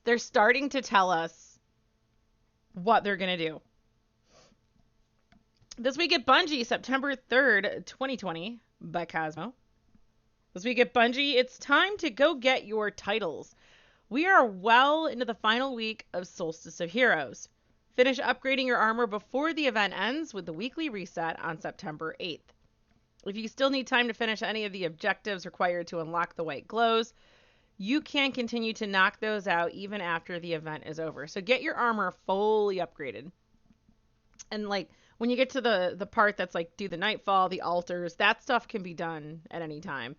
They're starting to tell us what they're going to do. This week at Bungie, September 3rd, 2020, by Cosmo. This week at Bungie, it's time to go get your titles. We are well into the final week of Solstice of Heroes. Finish upgrading your armor before the event ends with the weekly reset on September 8th. If you still need time to finish any of the objectives required to unlock the white glows, you can continue to knock those out even after the event is over. So get your armor fully upgraded. And like when you get to the part that's like do the nightfall, the altars, that stuff can be done at any time.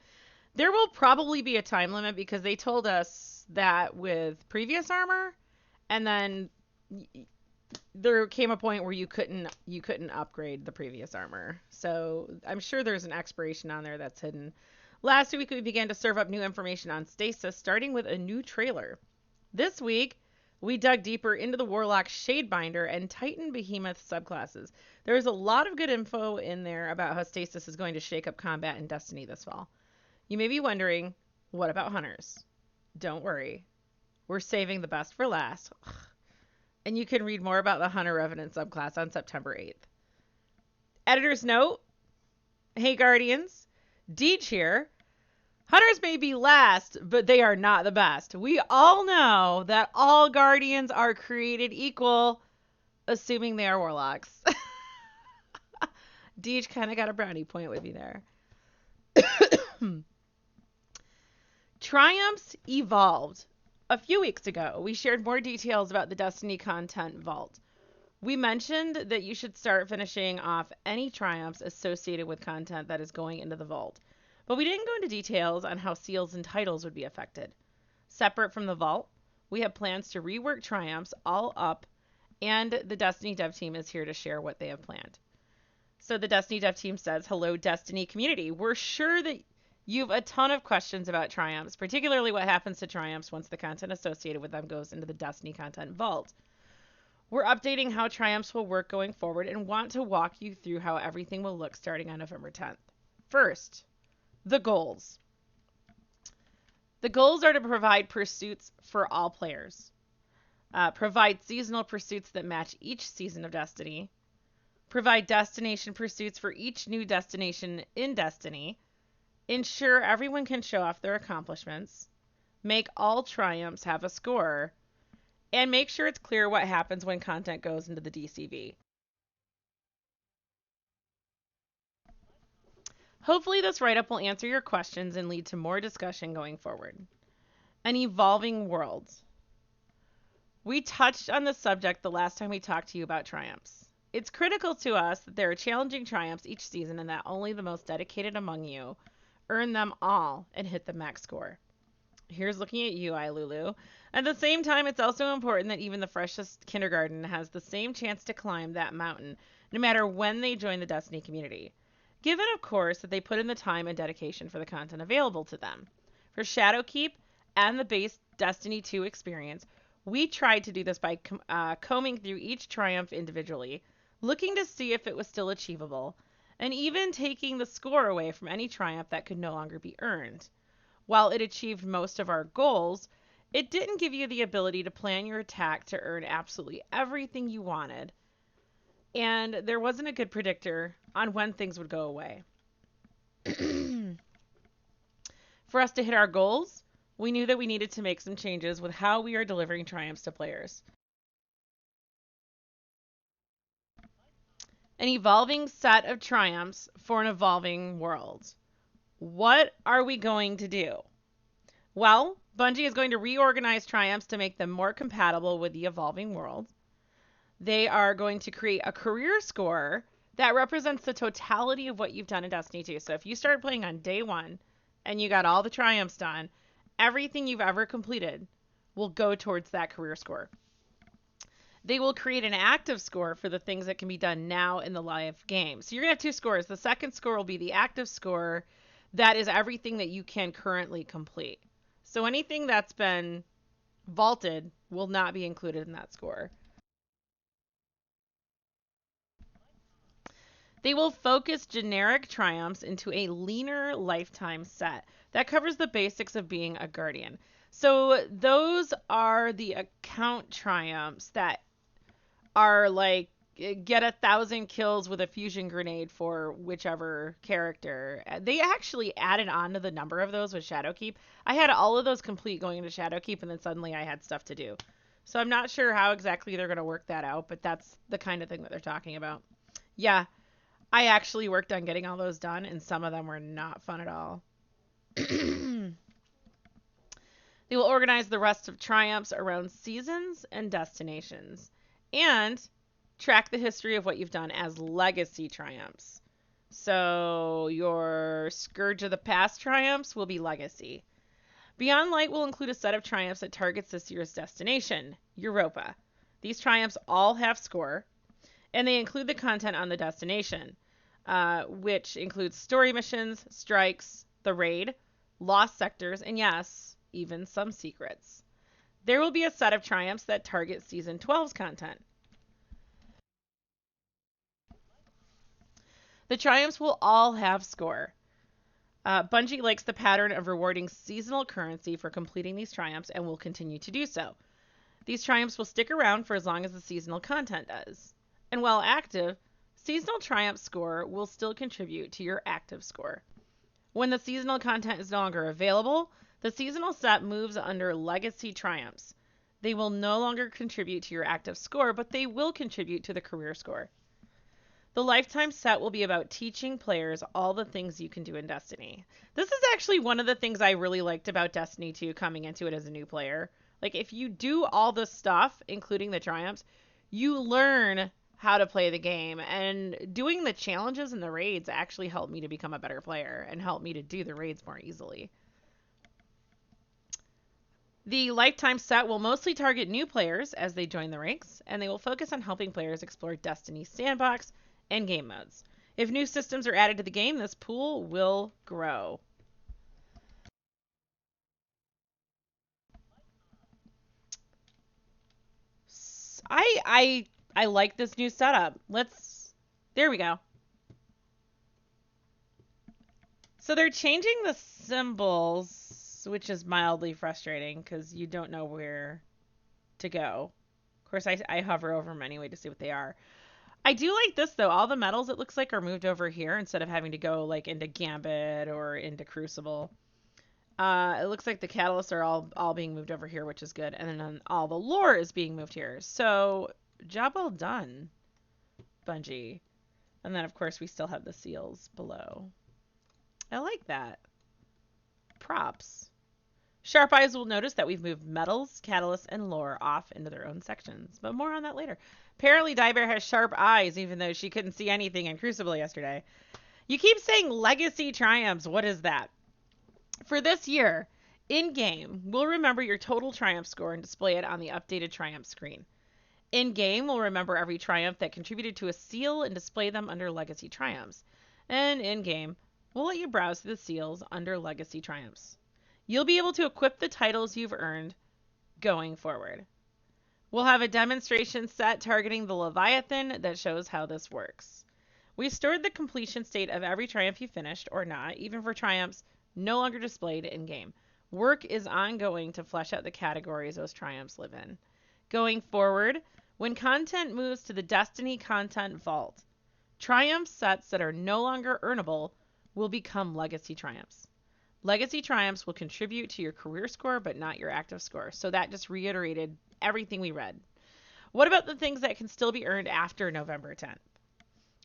There will probably be a time limit because they told us that with previous armor, and then there came a point where you couldn't upgrade the previous armor. So I'm sure there's an expiration on there that's hidden. Last week we began to serve up new information on stasis, starting with a new trailer. This week we dug deeper into the Warlock Shadebinder and Titan Behemoth subclasses. There's a lot of good info in there about how stasis is going to shake up combat in Destiny this fall. You may be wondering, what about hunters? Don't worry, we're saving the best for last. And you can read more about the Hunter Revenant subclass on September 8th. Editor's note, hey Guardians, Deej here. Hunters may be last, but they are not the best. We all know that all Guardians are created equal, assuming they are Warlocks. Deej kind of got a brownie point with me there. Triumphs evolved. A few weeks ago, we shared more details about the Destiny content vault. We mentioned that you should start finishing off any triumphs associated with content that is going into the vault, but we didn't go into details on how seals and titles would be affected. Separate from the vault, we have plans to rework triumphs all up, and the Destiny dev team is here to share what they have planned. So the Destiny dev team says, hello Destiny community. We're sure that you've a ton of questions about triumphs, particularly what happens to triumphs once the content associated with them goes into the Destiny content vault. We're updating how triumphs will work going forward and want to walk you through how everything will look starting on November 10th. First, the goals. The goals are to provide pursuits for all players, provide seasonal pursuits that match each season of Destiny, provide destination pursuits for each new destination in Destiny, ensure everyone can show off their accomplishments, make all triumphs have a score, and make sure it's clear what happens when content goes into the DCV. Hopefully this write-up will answer your questions and lead to more discussion going forward. An evolving world. We touched on the subject the last time we talked to you about triumphs. It's critical to us that there are challenging triumphs each season and that only the most dedicated among you earn them all and hit the max score. Here's looking at you, Ilulu. At the same time, it's also important that even the freshest kindergarten has the same chance to climb that mountain, no matter when they join the Destiny community. Given, of course, that they put in the time and dedication for the content available to them. For Shadowkeep and the base Destiny 2 experience, we tried to do this by combing through each triumph individually, looking to see if it was still achievable, and even taking the score away from any triumph that could no longer be earned. While it achieved most of our goals, it didn't give you the ability to plan your attack to earn absolutely everything you wanted. And there wasn't a good predictor on when things would go away. For us to hit our goals, we knew that we needed to make some changes with how we are delivering triumphs to players. An evolving set of triumphs for an evolving world. What are we going to do? Well, Bungie is going to reorganize triumphs to make them more compatible with the evolving world. They are going to create a career score that represents the totality of what you've done in Destiny 2. So if you started playing on day one and you got all the triumphs done, everything you've ever completed will go towards that career score. They will create an active score for the things that can be done now in the live game. So you're going to have two scores. The second score will be the active score. That is everything that you can currently complete. So anything that's been vaulted will not be included in that score. They will focus generic triumphs into a leaner lifetime set that covers the basics of being a guardian. So those are the account triumphs that are like get 1,000 kills with a fusion grenade for whichever character. They actually added on to the number of those with Shadowkeep. I had all of those complete going into Shadowkeep, and then suddenly I had stuff to do. So I'm not sure how exactly they're going to work that out, but that's the kind of thing that they're talking about. Yeah, I actually worked on getting all those done, and some of them were not fun at all. They will organize the rest of triumphs around seasons and destinations, and track the history of what you've done as legacy triumphs. So your Scourge of the Past triumphs will be legacy. Beyond Light will include a set of triumphs that targets this year's destination, Europa. These triumphs all have score, and they include the content on the destination, which includes story missions, strikes, the raid, lost sectors, and yes, even some secrets. There will be a set of triumphs that target Season 12's content. The triumphs will all have score. Bungie likes the pattern of rewarding seasonal currency for completing these triumphs and will continue to do so. These triumphs will stick around for as long as the seasonal content does. And while active, seasonal triumph score will still contribute to your active score. When the seasonal content is no longer available, the seasonal set moves under legacy triumphs. They will no longer contribute to your active score, but they will contribute to the career score. The lifetime set will be about teaching players all the things you can do in Destiny. This is actually one of the things I really liked about Destiny 2 coming into it as a new player. Like, if you do all the stuff, including the triumphs, you learn how to play the game. And doing the challenges and the raids actually helped me to become a better player and helped me to do the raids more easily. The lifetime set will mostly target new players as they join the ranks, and they will focus on helping players explore Destiny's sandbox and game modes. If new systems are added to the game, this pool will grow. I like this new setup. There we go. So they're changing the symbols, which is mildly frustrating because you don't know where to go. Of course, I hover over them anyway to see what they are. I do like this though. All the medals it looks like are moved over here instead of having to go like into Gambit or into Crucible. It looks like the catalysts are all being moved over here, which is good, and then all the lore is being moved here. So job well done, Bungie. And then of course we still have the seals below. I like that. Props. Sharp Eyes will notice that we've moved metals, catalysts, and lore off into their own sections, but more on that later. Apparently, Diebear has sharp eyes, even though she couldn't see anything in Crucible yesterday. You keep saying Legacy Triumphs. What is that? For this year, in-game, we'll remember your total Triumph score and display it on the updated Triumph screen. In-game, we'll remember every Triumph that contributed to a seal and display them under Legacy Triumphs. And in-game, we'll let you browse the seals under Legacy Triumphs. You'll be able to equip the titles you've earned going forward. We'll have a demonstration set targeting the Leviathan that shows how this works. We stored the completion state of every triumph you finished, or not, even for triumphs no longer displayed in-game. Work is ongoing to flesh out the categories those triumphs live in. Going forward, when content moves to the Destiny Content Vault, triumph sets that are no longer earnable will become Legacy Triumphs. Legacy Triumphs will contribute to your career score, but not your active score. So that just reiterated everything we read. What about the things that can still be earned after November 10th?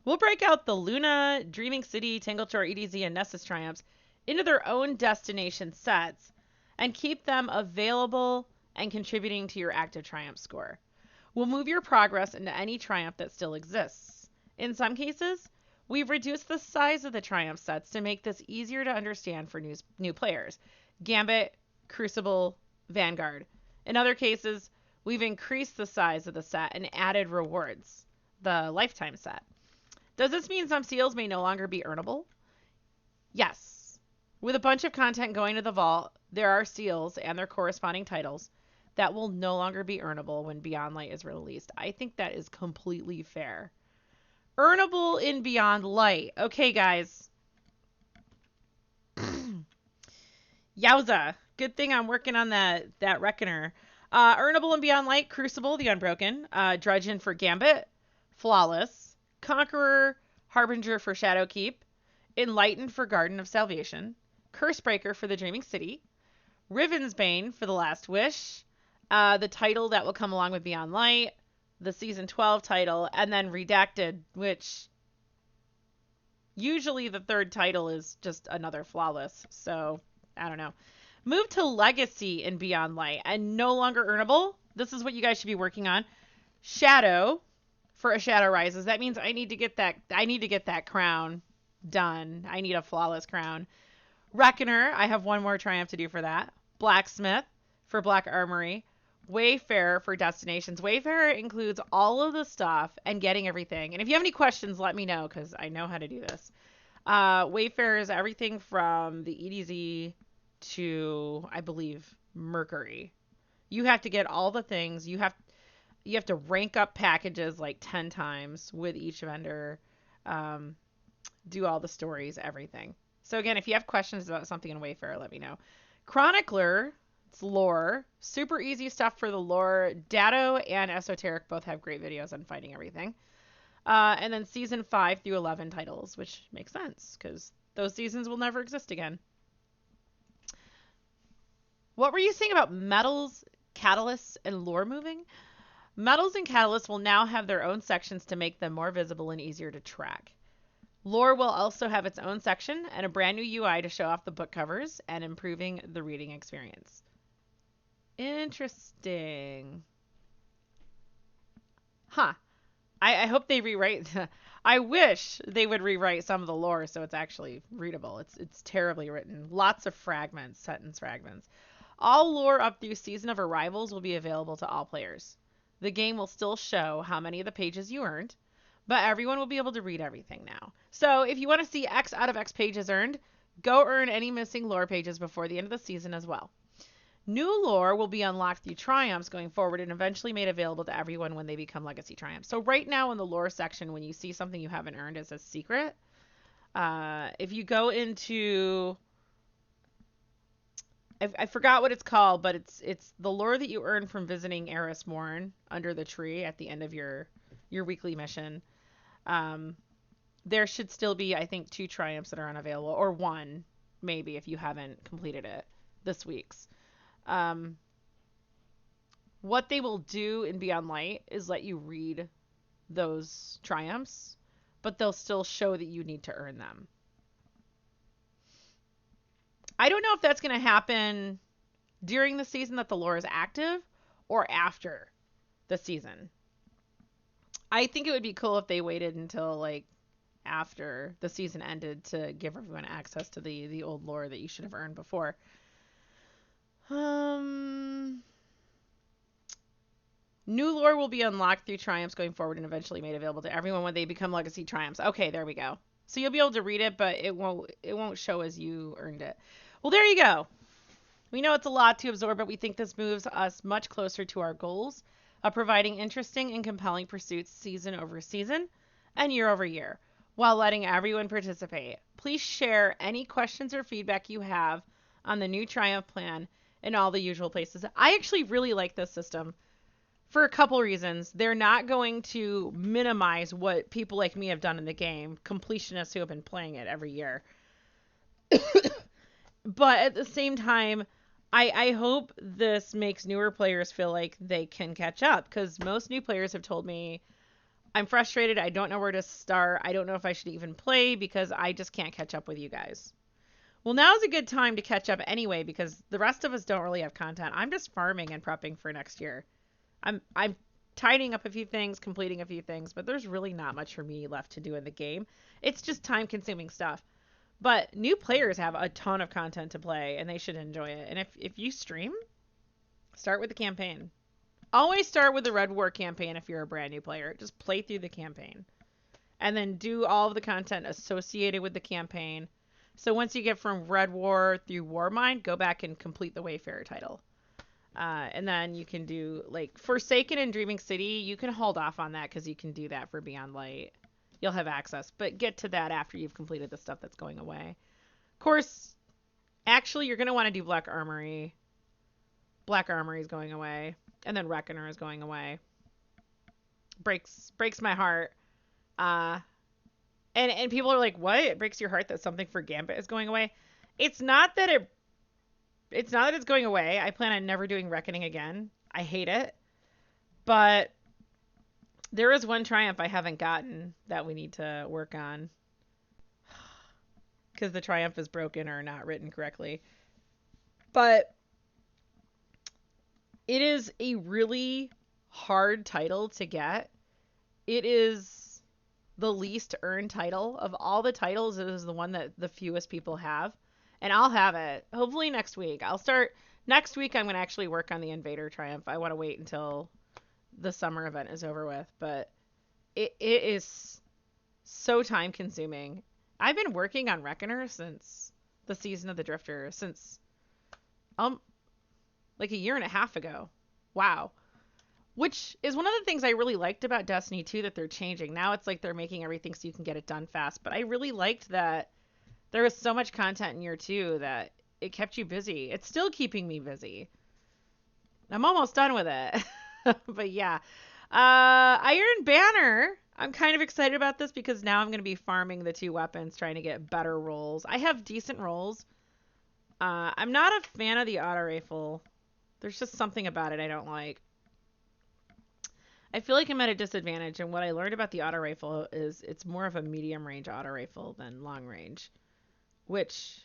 We'll break out the Luna, Dreaming City, Tanglechore, EDZ, and Nessus Triumphs into their own destination sets and keep them available and contributing to your active Triumph score. We'll move your progress into any Triumph that still exists. In some cases, we've reduced the size of the Triumph sets to make this easier to understand for new players. Gambit, Crucible, Vanguard. In other cases, we've increased the size of the set and added rewards, the lifetime set. Does this mean some seals may no longer be earnable? Yes. With a bunch of content going to the vault, there are seals and their corresponding titles that will no longer be earnable when Beyond Light is released. I think that is completely fair. Earnable in Beyond Light. Okay, guys. Yowza. Good thing I'm working on that Reckoner. Earnable and Beyond Light, Crucible, the Unbroken, Drudgeon for Gambit, Flawless, Conqueror, Harbinger for Shadowkeep, Enlightened for Garden of Salvation, Cursebreaker for the Dreaming City, Riven's Bane for the Last Wish, the title that will come along with Beyond Light, the Season 12 title, and then Redacted, which usually the third title is just another Flawless. So, I don't know. Move to Legacy in Beyond Light and no longer earnable. This is what you guys should be working on. Shadow for a Shadow Rises. That means I need to get that crown done. I need a Flawless crown. Reckoner, I have one more triumph to do for that. Blacksmith for Black Armory. Wayfarer for Destinations. Wayfarer includes all of the stuff and getting everything. And if you have any questions, let me know because I know how to do this. Wayfarer is everything from the EDZ to, I believe, Mercury. You have to get all the things. You have to rank up packages like 10 times with each vendor. Do all the stories, everything. So again, if you have questions about something in Wayfarer, let me know. Chronicler, it's lore. Super easy stuff for the lore. Datto and Esoteric both have great videos on finding everything. And then season 5 through 11 titles, which makes sense because those seasons will never exist again. What were you saying about metals, catalysts, and lore moving? Metals and catalysts will now have their own sections to make them more visible and easier to track. Lore will also have its own section and a brand new UI to show off the book covers and improving the reading experience. Interesting. Huh. I hope they rewrite. I wish they would rewrite some of the lore so it's actually readable. It's terribly written. Lots of fragments, sentence fragments. All lore up through Season of Arrivals will be available to all players. The game will still show how many of the pages you earned, but everyone will be able to read everything now. So if you want to see X out of X pages earned, go earn any missing lore pages before the end of the season as well. New lore will be unlocked through triumphs going forward and eventually made available to everyone when they become legacy triumphs. So right now in the lore section, when you see something you haven't earned as a secret, if you go into... I forgot what it's called, but it's the lore that you earn from visiting Eris Morn under the tree at the end of your weekly mission. There should still be, I think, 2 triumphs that are unavailable, or 1, maybe, if you haven't completed it this week's. What they will do in Beyond Light is let you read those triumphs, but they'll still show that you need to earn them. I don't know if that's going to happen during the season that the lore is active or after the season. I think it would be cool if they waited until like after the season ended to give everyone access to the old lore that you should have earned before. New lore will be unlocked through triumphs going forward and eventually made available to everyone when they become legacy triumphs. Okay, there we go. So you'll be able to read it, but it won't show as you earned it. Well, there you go. We know it's a lot to absorb, but we think this moves us much closer to our goals of providing interesting and compelling pursuits season over season and year over year, while letting everyone participate. Please share any questions or feedback you have on the new Triumph plan in all the usual places. I actually really like this system for a couple reasons. They're not going to minimize what people like me have done in the game, completionists who have been playing it every year. But at the same time, I hope this makes newer players feel like they can catch up, because most new players have told me, I'm frustrated, I don't know where to start, I don't know if I should even play because I just can't catch up with you guys. Well, now's a good time to catch up anyway, because the rest of us don't really have content. I'm just farming and prepping for next year. I'm tidying up a few things, completing a few things, but there's really not much for me left to do in the game. It's just time-consuming stuff. But new players have a ton of content to play, and they should enjoy it. And if you stream, start with the campaign. Always start with the Red War campaign if you're a brand new player. Just play through the campaign. And then do all of the content associated with the campaign. So once you get from Red War through Warmind, go back and complete the Wayfarer title. And then you can do, like, Forsaken and Dreaming City, you can hold off on that because you can do that for Beyond Light. You'll have access, but get to that after you've completed the stuff that's going away. Of course, Actually, you're going to want to do Black Armory. Black Armory is going away. And then Reckoner is going away. Breaks my heart. Uh, and people are like, what? It breaks your heart that something for Gambit is going away? It's not that it's going away. I plan on never doing Reckoning again. I hate it. But there is one triumph I haven't gotten that we need to work on. Because the triumph is broken or not written correctly. But it is a really hard title to get. It is the least earned title. Of all the titles, it is the one that the fewest people have. And I'll have it. Hopefully next week. Next week I'm going to actually work on the Invader Triumph. I want to wait until the summer event is over with. But it is so time consuming. I've been working on Reckoner since the Season of the Drifter. Since, like a year and a half ago. Wow. Which is one of the things I really liked about Destiny 2 that they're changing. Now it's like they're making everything so you can get it done fast. But I really liked that there was so much content in year 2 that it kept you busy. It's still keeping me busy. I'm almost done with it. But yeah. Iron Banner. I'm kind of excited about this because now I'm going to be farming the 2 weapons, trying to get better rolls. I have decent rolls. I'm not a fan of the auto rifle. There's just something about it I don't like. I feel like I'm at a disadvantage, and what I learned about the auto rifle is it's more of a medium range auto rifle than long range. Which,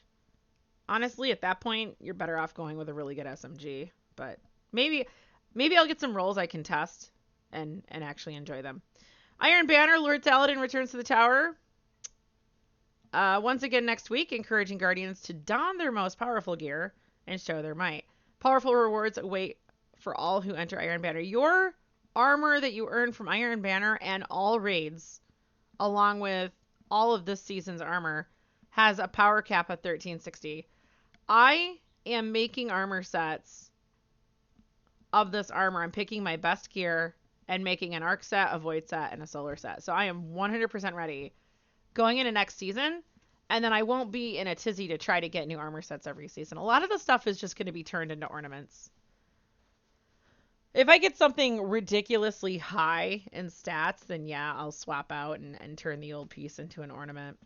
honestly, at that point, you're better off going with a really good SMG. But maybe I'll get some rolls I can test and actually enjoy them. Iron Banner, Lord Saladin returns to the tower. Once again next week, encouraging Guardians to don their most powerful gear and show their might. Powerful rewards await for all who enter Iron Banner. Your armor that you earn from Iron Banner and all raids, along with all of this season's armor, has a power cap of 1360. I am making armor sets of this armor. I'm picking my best gear and making an arc set, a void set, and a solar set. So I am 100% ready going into next season, and then I won't be in a tizzy to try to get new armor sets every season. A lot of the stuff is just going to be turned into ornaments. If I get something ridiculously high in stats, then yeah, I'll swap out and turn the old piece into an ornament.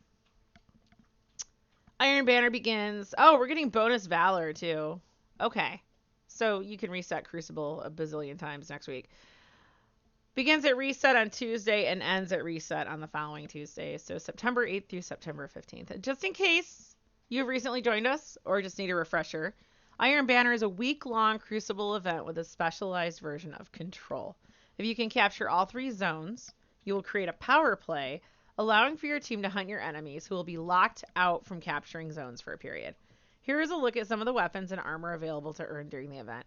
Iron Banner begins. Oh, we're getting bonus Valor too. Okay. So you can reset Crucible a bazillion times next week. Begins at reset on Tuesday and ends at reset on the following Tuesday. So September 8th through September 15th. Just in case you've recently joined us or just need a refresher, Iron Banner is a week-long Crucible event with a specialized version of Control. If you can capture all 3 zones, you will create a power play, allowing for your team to hunt your enemies who will be locked out from capturing zones for a period. Here is a look at some of the weapons and armor available to earn during the event.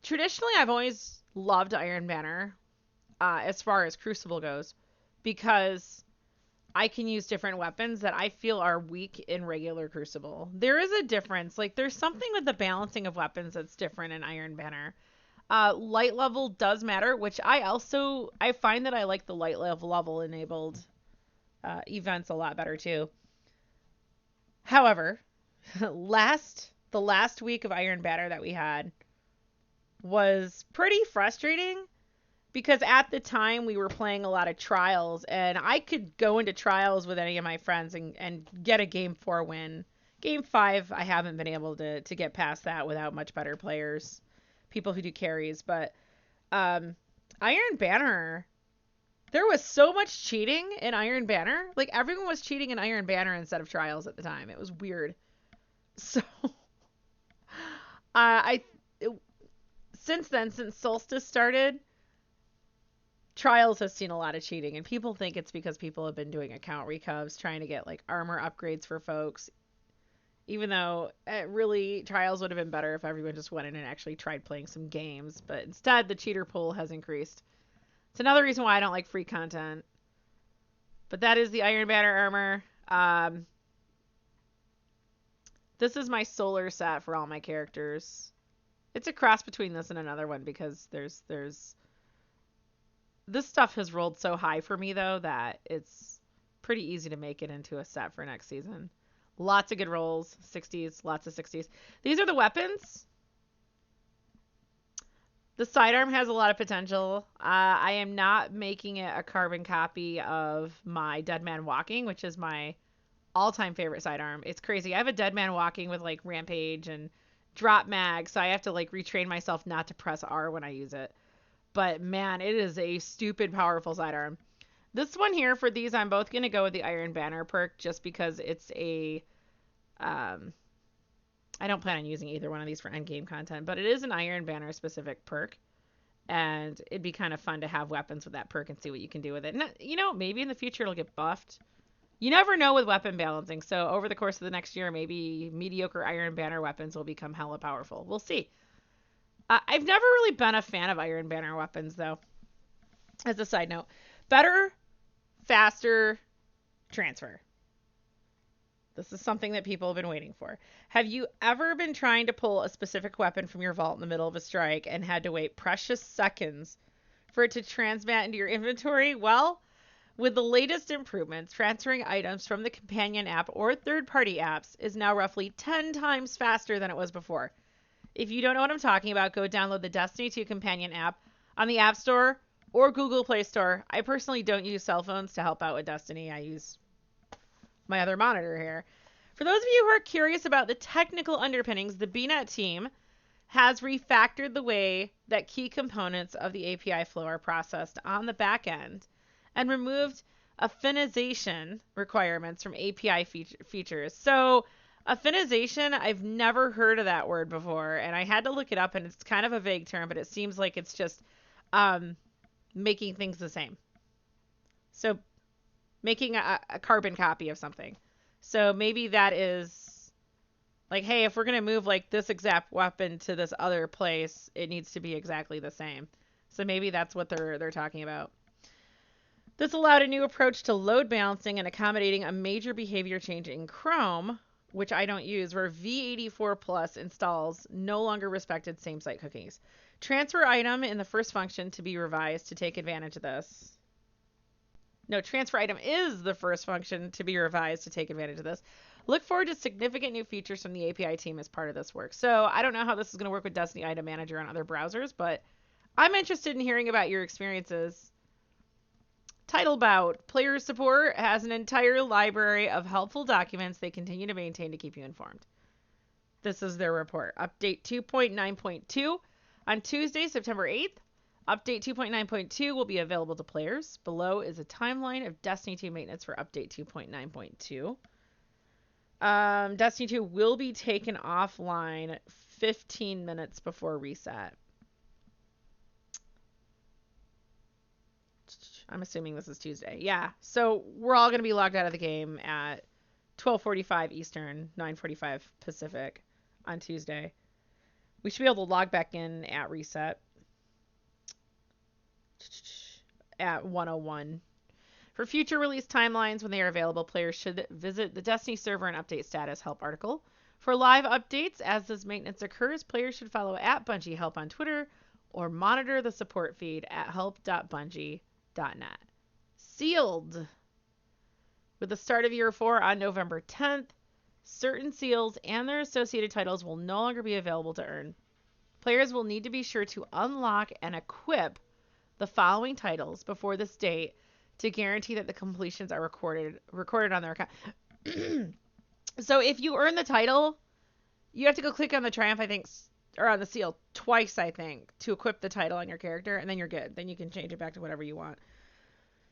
Traditionally, I've always loved Iron Banner as far as Crucible goes, because I can use different weapons that I feel are weak in regular Crucible. There is a difference. Like, there's something with the balancing of weapons that's different in Iron Banner. Light level does matter, which I find that I like the light level enabled events a lot better too. However, the last week of Iron Banner that we had was pretty frustrating, because at the time we were playing a lot of trials, and I could go into trials with any of my friends and get a game 4 win. Game 5, I haven't been able to get past that without much better players, people who do carries. But Iron Banner, there was so much cheating in Iron Banner. Like, everyone was cheating in Iron Banner instead of trials at the time. It was weird. So since Solstice started, Trials has seen a lot of cheating, and people think it's because people have been doing account recovs, trying to get like armor upgrades for folks. Even though really Trials would have been better if everyone just went in and actually tried playing some games, but instead the cheater pool has increased. It's another reason why I don't like free content. But that is the Iron Banner armor. This is my solar set for all my characters. It's a cross between this and another one, because there's this stuff has rolled so high for me, though, that it's pretty easy to make it into a set for next season. Lots of good rolls. 60s, lots of 60s. These are the weapons. The sidearm has a lot of potential. I am not making it a carbon copy of my Dead Man Walking, which is my all-time favorite sidearm. It's crazy. I have a Dead Man Walking with like Rampage and Drop Mag, so I have to like retrain myself not to press R when I use it. But man, it is a stupid powerful sidearm. This one here, for these, I'm both going to go with the Iron Banner perk just because it's a... I don't plan on using either one of these for endgame content, but it is an Iron Banner specific perk. And it'd be kind of fun to have weapons with that perk and see what you can do with it. And, you know, maybe in the future it'll get buffed. You never know with weapon balancing. So over the course of the next year, maybe mediocre Iron Banner weapons will become hella powerful. We'll see. I've never really been a fan of Iron Banner weapons, though. As a side note, better, faster, transfer. This is something that people have been waiting for. Have you ever been trying to pull a specific weapon from your vault in the middle of a strike and had to wait precious seconds for it to transmat into your inventory? Well, with the latest improvements, transferring items from the companion app or third-party apps is now roughly 10 times faster than it was before. If you don't know what I'm talking about, go download the Destiny 2 companion app on the App Store or Google Play Store. I personally don't use cell phones to help out with Destiny. I use my other monitor here. For those of you who are curious about the technical underpinnings, the BNet team has refactored the way that key components of the API flow are processed on the back end and removed affinization requirements from API features. So affinization, I've never heard of that word before, and I had to look it up, and it's kind of a vague term, but it seems like it's just making things the same. So making a carbon copy of something. So maybe that is like, hey, if we're going to move like this exact weapon to this other place, it needs to be exactly the same. So maybe that's what they're talking about. This allowed a new approach to load balancing and accommodating a major behavior change in Chrome, which I don't use, where V84 Plus installs no longer respected same-site cookies. Transfer item in the first function to be revised to take advantage of this. No, transfer item is the first function to be revised to take advantage of this. Look forward to significant new features from the API team as part of this work. So I don't know how this is going to work with Destiny Item Manager on other browsers, but I'm interested in hearing about your experiences. Title Bout. Player support has an entire library of helpful documents they continue to maintain to keep you informed. This is their report. Update 2.9.2 on Tuesday, September 8th. Update 2.9.2 will be available to players. Below is a timeline of Destiny 2 maintenance for Update 2.9.2. Destiny 2 will be taken offline 15 minutes before reset. I'm assuming this is Tuesday. Yeah, so we're all going to be logged out of the game at 12:45 Eastern, 9:45 Pacific on Tuesday. We should be able to log back in at reset at 1:01. For future release timelines, when they are available, players should visit the Destiny server and update status help article. For live updates, as this maintenance occurs, players should follow at Bungie Help on Twitter or monitor the support feed at help.bungie.net. Sealed. With the start of Year 4 on November 10th, certain seals and their associated titles will no longer be available to earn. Players will need to be sure to unlock and equip the following titles before this date to guarantee that the completions are recorded on their account. So if you earn the title, you have to go click on the triumph, I think, or on the seal twice, I think, to equip the title on your character, and then you're good. Then you can change it back to whatever you want.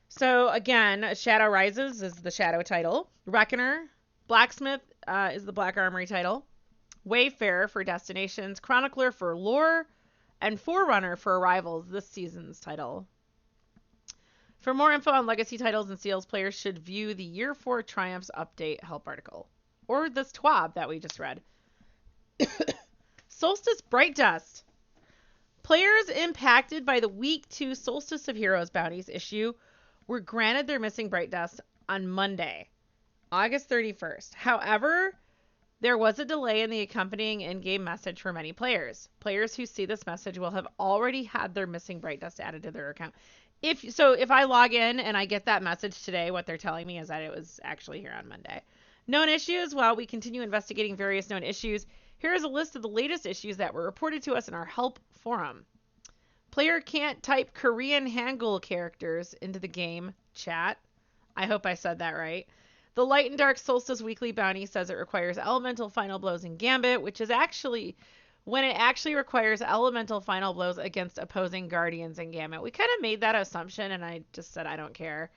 So again, Shadow Rises is the Shadow title. Reckoner, Blacksmith is the Black Armory title. Wayfarer for Destinations, Chronicler for Lore, and Forerunner for Arrivals, this season's title. For more info on legacy titles and seals, players should view the Year 4 Triumphs Update help article, or this TWAB that we just read. Solstice Bright Dust. Players impacted by the Week 2 Solstice of Heroes bounties issue were granted their missing Bright Dust on Monday, August 31st. However, there was a delay in the accompanying in-game message for many players. Players who see this message will have already had their missing Bright Dust added to their account. If I log in and I get that message today, what they're telling me is that it was actually here on Monday. Known issues. While we continue investigating various known issues, here is a list of the latest issues that were reported to us in our help forum. Player can't type Korean Hangul characters into the game chat. I hope I said that right. The Light and Dark Solstice Weekly Bounty says it requires elemental final blows in Gambit, which is actually when it actually requires elemental final blows against opposing guardians in Gambit. We kind of made that assumption, and I just said I don't care.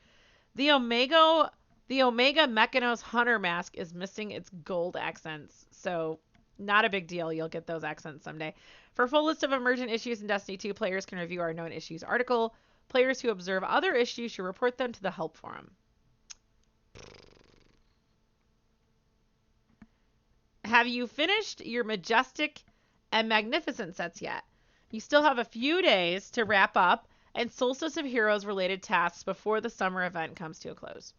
The Omega Mechanos Hunter mask is missing its gold accents, so not a big deal. You'll get those accents someday. For a full list of emergent issues in Destiny 2, players can review our known issues article. Players who observe other issues should report them to the help forum. Have you finished your Majestic and Magnificent sets yet? You still have a few days to wrap up and Solstice of Heroes related tasks before the summer event comes to a close.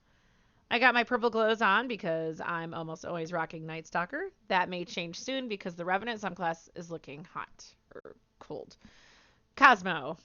I got my purple glows on because I'm almost always rocking Night Stalker. That may change soon because the Revenant subclass is looking hot or cold. Cosmo.